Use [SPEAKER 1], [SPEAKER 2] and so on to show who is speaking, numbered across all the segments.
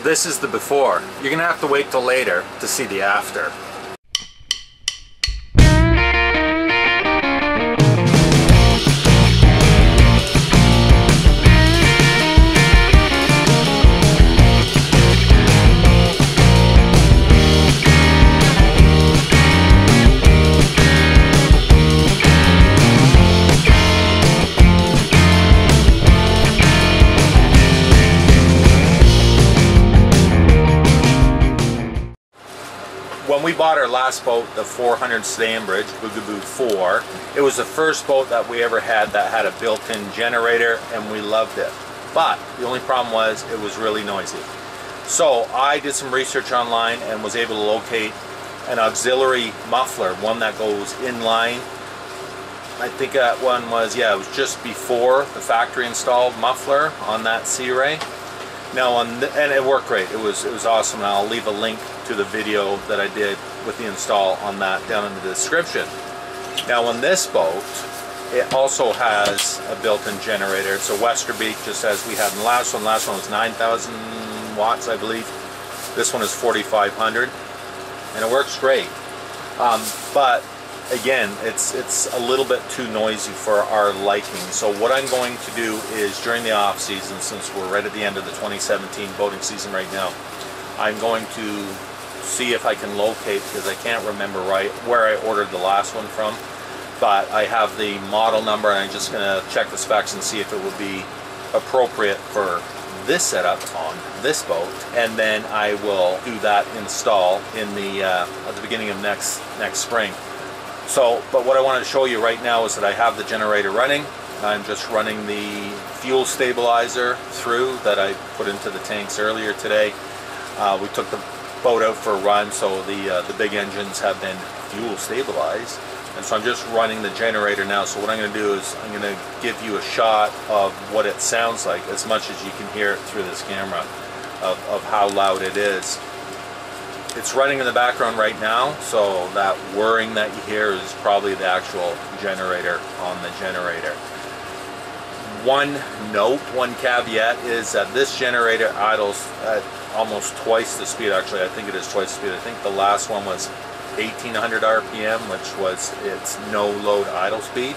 [SPEAKER 1] this is the before. You're gonna have to wait till later to see the after. When we bought our last boat, the 400 Stanbridge Boogaboo 4, it was the first boat that we ever had that had a built-in generator, and we loved it. But the only problem was it was really noisy. So I did some research online and was able to locate an auxiliary muffler, one that goes inline. I think that one was, yeah, it was just before the factory installed muffler on that Sea Ray. Now, and it worked great. It was awesome, and I'll leave a link to the video that I did with the install on that down in the description. Now, on this boat, it also has a built-in generator. It's a Westerbeke, just as we had in the last one. Last one was 9,000 watts, I believe. This one is 4,500, and it works great. But again, it's a little bit too noisy for our liking. So what I'm going to do is, during the off season, since we're right at the end of the 2017 boating season right now, I'm going to see if I can locate, because I can't remember right where I ordered the last one from, but I have the model number, and I'm just going to check the specs and see if it would be appropriate for this setup on this boat, and then I will do that install in the at the beginning of next spring. So, but what I wanted to show you right now is that I have the generator running. I'm just running the fuel stabilizer through that I put into the tanks earlier today. We took the boat out for a run, so the big engines have been fuel stabilized, and so I'm just running the generator now. So what I'm going to do is I'm going to give you a shot of what it sounds like, as much as you can hear it through this camera, of how loud it is. It's running in the background right now, so that whirring that you hear is probably the actual generator on the generator. One note, one caveat is that this generator idles at almost twice the speed. Actually, I think it is twice the speed. I think the last one was 1800 RPM, which was its no load idle speed,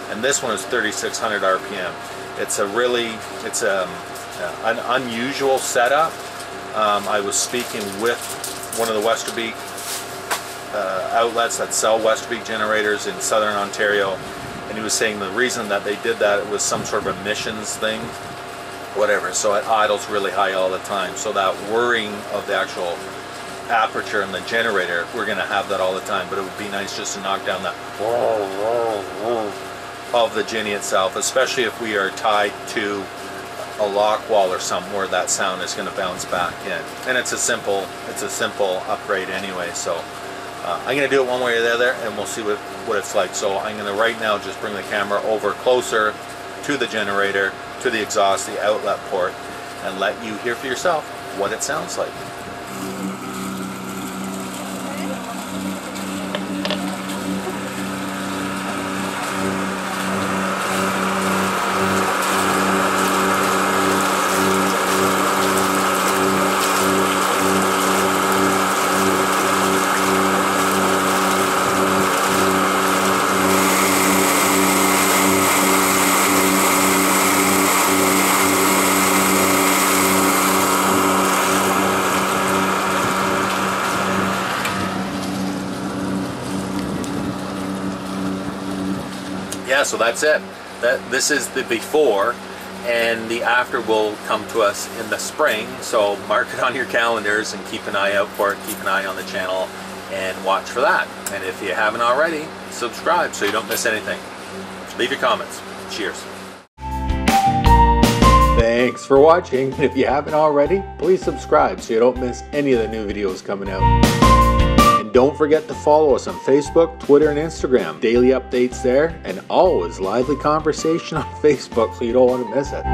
[SPEAKER 1] and this one is 3600 RPM. It's an unusual setup. I was speaking with one of the Westerbeke outlets that sell Westerbeke generators in southern Ontario, and he was saying the reason that they did that, it was some sort of emissions thing, whatever, so it idles really high all the time. So that whirring of the actual aperture in the generator, we're going to have that all the time, but it would be nice just to knock down that of the Ginny itself, especially if we are tied to a lock wall or something where that sound is going to bounce back in. And it's a simple upgrade anyway, so I'm going to do it one way or the other, and we'll see what it's like. So I'm going to right now just bring the camera over closer to the generator, to the exhaust, the outlet port, and let you hear for yourself what it sounds like. Yeah, so that's it. This is the before, and the after will come to us in the spring. So mark it on your calendars and keep an eye out for it. Keep an eye on the channel and watch for that. And if you haven't already, subscribe so you don't miss anything. Leave your comments. Cheers. Thanks for watching. If you haven't already, please subscribe so you don't miss any of the new videos coming out. And don't forget to follow us on Facebook, Twitter, and Instagram. Daily updates there, and always lively conversation on Facebook, so you don't want to miss it.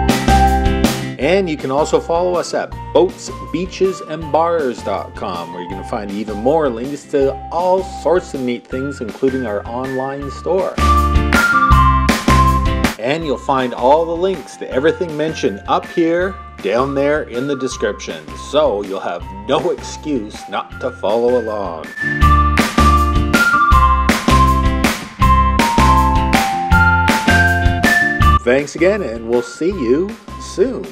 [SPEAKER 1] And you can also follow us at boatsbeachesandbars.com, where you can find even more links to all sorts of neat things, including our online store. And you'll find all the links to everything mentioned up here down there in the description, so you'll have no excuse not to follow along. Thanks again, and we'll see you soon.